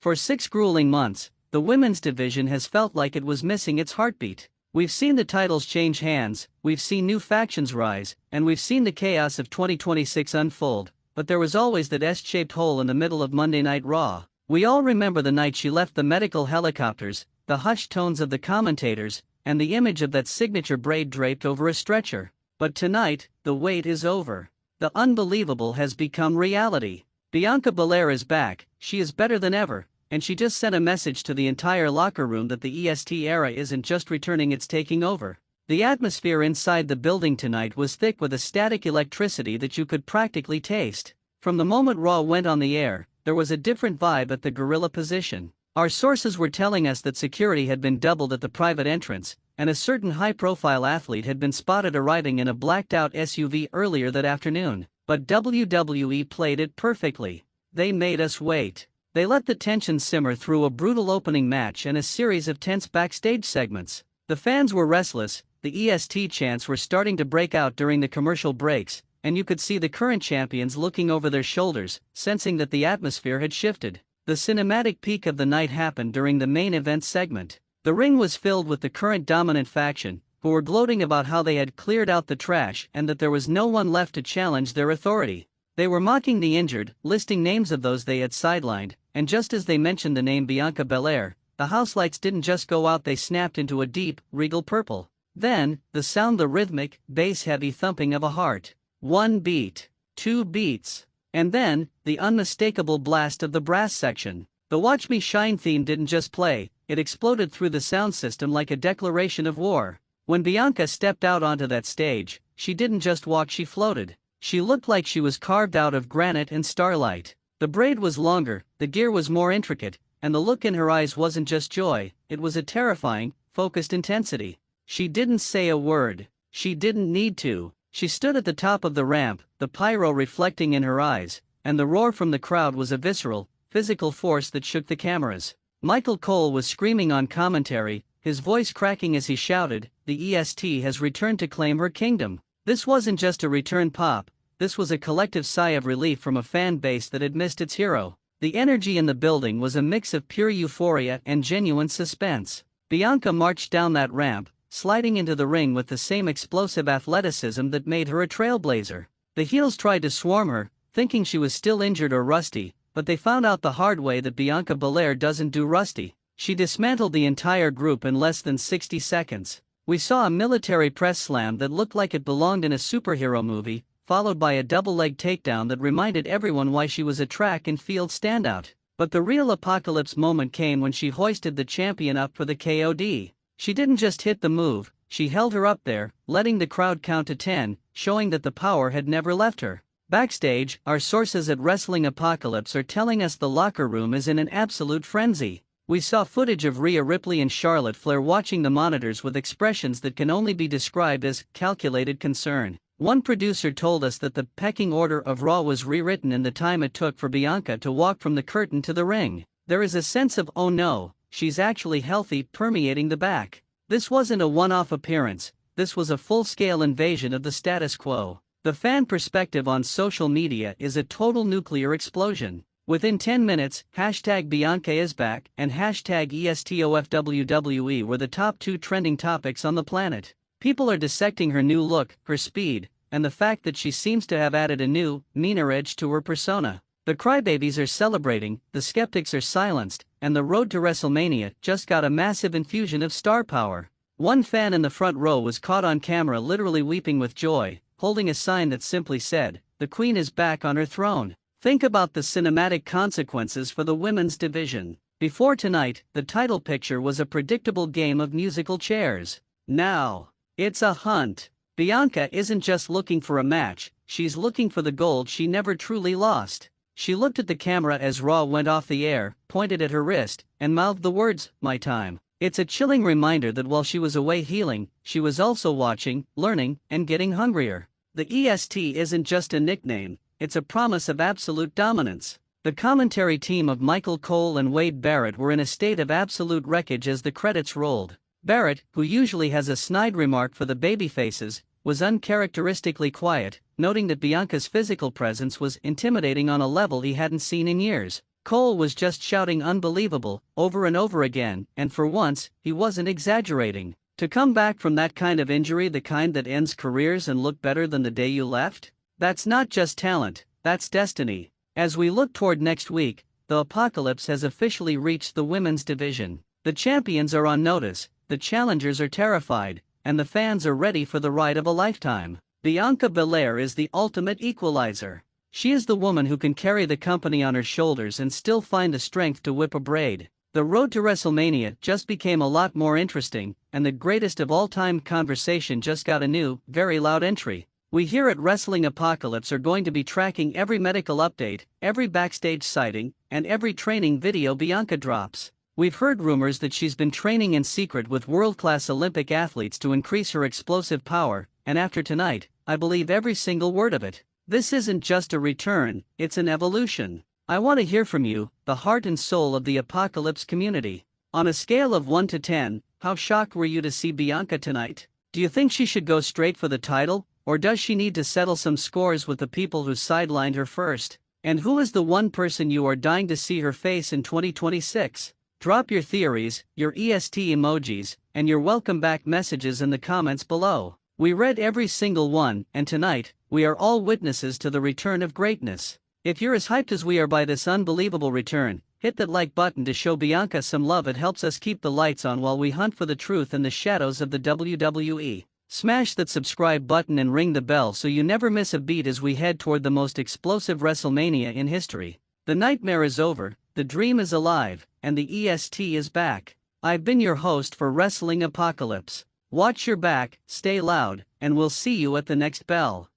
For 6 grueling months, the women's division has felt like it was missing its heartbeat. We've seen the titles change hands, we've seen new factions rise, and we've seen the chaos of 2026 unfold, but there was always that S-shaped hole in the middle of Monday Night Raw. We all remember the night she left the medical helicopters, the hushed tones of the commentators, and the image of that signature braid draped over a stretcher. But tonight, the wait is over. The unbelievable has become reality. Bianca Belair is back, she is better than ever, and she just sent a message to the entire locker room that the EST era isn't just returning, it's taking over. The atmosphere inside the building tonight was thick with a static electricity that you could practically taste. From the moment Raw went on the air, there was a different vibe at the gorilla position. Our sources were telling us that security had been doubled at the private entrance, and a certain high-profile athlete had been spotted arriving in a blacked-out SUV earlier that afternoon. But WWE played it perfectly. They made us wait. They let the tension simmer through a brutal opening match and a series of tense backstage segments. The fans were restless, the EST chants were starting to break out during the commercial breaks, and you could see the current champions looking over their shoulders, sensing that the atmosphere had shifted. The cinematic peak of the night happened during the main event segment. The ring was filled with the current dominant faction, who were gloating about how they had cleared out the trash and that there was no one left to challenge their authority. They were mocking the injured, listing names of those they had sidelined, and just as they mentioned the name Bianca Belair, the house lights didn't just go out, they snapped into a deep, regal purple. Then, the rhythmic, bass-heavy thumping of a heart. 1 beat, 2 beats, and then, the unmistakable blast of the brass section. The Watch Me Shine theme didn't just play, it exploded through the sound system like a declaration of war. When Bianca stepped out onto that stage, she didn't just walk, she floated. She looked like she was carved out of granite and starlight. The braid was longer, the gear was more intricate, and the look in her eyes wasn't just joy, it was a terrifying, focused intensity. She didn't say a word. She didn't need to. She stood at the top of the ramp, the pyro reflecting in her eyes, and the roar from the crowd was a visceral, physical force that shook the cameras. Michael Cole was screaming on commentary, his voice cracking as he shouted, "The EST has returned to claim her kingdom." This wasn't just a return pop, this was a collective sigh of relief from a fan base that had missed its hero. The energy in the building was a mix of pure euphoria and genuine suspense. Bianca marched down that ramp, sliding into the ring with the same explosive athleticism that made her a trailblazer. The heels tried to swarm her, thinking she was still injured or rusty, but they found out the hard way that Bianca Belair doesn't do rusty. She dismantled the entire group in less than 60 seconds. We saw a military press slam that looked like it belonged in a superhero movie, followed by a double-leg takedown that reminded everyone why she was a track and field standout. But the real apocalypse moment came when she hoisted the champion up for the KOD. She didn't just hit the move, she held her up there, letting the crowd count to 10, showing that the power had never left her. Backstage, our sources at Wrestling Apocalypse are telling us the locker room is in an absolute frenzy. We saw footage of Rhea, Ripley and Charlotte Flair watching the monitors with expressions that can only be described as calculated concern. One producer told us that the pecking order of Raw was rewritten in the time it took for Bianca to walk from the curtain to the ring. There is a sense of, oh no, she's actually healthy, permeating the back. This wasn't a one-off appearance, this was a full-scale invasion of the status quo. The fan perspective on social media is a total nuclear explosion. Within 10 minutes, #BiancaIsBack and #EST of WWE were the top 2 trending topics on the planet. People are dissecting her new look, her speed, and the fact that she seems to have added a new, meaner edge to her persona. The crybabies are celebrating, the skeptics are silenced, and the road to WrestleMania just got a massive infusion of star power. One fan in the front row was caught on camera literally weeping with joy, holding a sign that simply said, "The Queen is back on her throne." Think about the cinematic consequences for the women's division. Before tonight, the title picture was a predictable game of musical chairs. Now, it's a hunt. Bianca isn't just looking for a match, she's looking for the gold she never truly lost. She looked at the camera as Raw went off the air, pointed at her wrist, and mouthed the words, "My time." It's a chilling reminder that while she was away healing, she was also watching, learning, and getting hungrier. The EST isn't just a nickname, it's a promise of absolute dominance. The commentary team of Michael Cole and Wade Barrett were in a state of absolute wreckage as the credits rolled. Barrett, who usually has a snide remark for the babyfaces, was uncharacteristically quiet, noting that Bianca's physical presence was intimidating on a level he hadn't seen in years. Cole was just shouting unbelievable over and over again, and for once, he wasn't exaggerating. To come back from that kind of injury, the kind that ends careers, and look better than the day you left? That's not just talent, that's destiny. As we look toward next week, the apocalypse has officially reached the women's division. The champions are on notice, the challengers are terrified, and the fans are ready for the ride of a lifetime. Bianca Belair is the ultimate equalizer. She is the woman who can carry the company on her shoulders and still find the strength to whip a braid. The road to WrestleMania just became a lot more interesting, and the greatest of all time conversation just got a new, very loud entry. We here at Wrestling Apocalypse are going to be tracking every medical update, every backstage sighting, and every training video Bianca drops. We've heard rumors that she's been training in secret with world-class Olympic athletes to increase her explosive power, and after tonight, I believe every single word of it. This isn't just a return, it's an evolution. I want to hear from you, the heart and soul of the Apocalypse community. On a scale of 1 to 10, how shocked were you to see Bianca tonight? Do you think she should go straight for the title, or does she need to settle some scores with the people who sidelined her first? And who is the one person you are dying to see her face in 2026? Drop your theories, your EST emojis, and your welcome back messages in the comments below. We read every single one, and tonight, we are all witnesses to the return of greatness. If you're as hyped as we are by this unbelievable return, hit that like button to show Bianca some love. It helps us keep the lights on while we hunt for the truth in the shadows of the WWE. Smash that subscribe button and ring the bell so you never miss a beat as we head toward the most explosive WrestleMania in history. The nightmare is over, the dream is alive, and the EST is back. I've been your host for Wrestling Apocalypse. Watch your back, stay loud, and we'll see you at the next bell.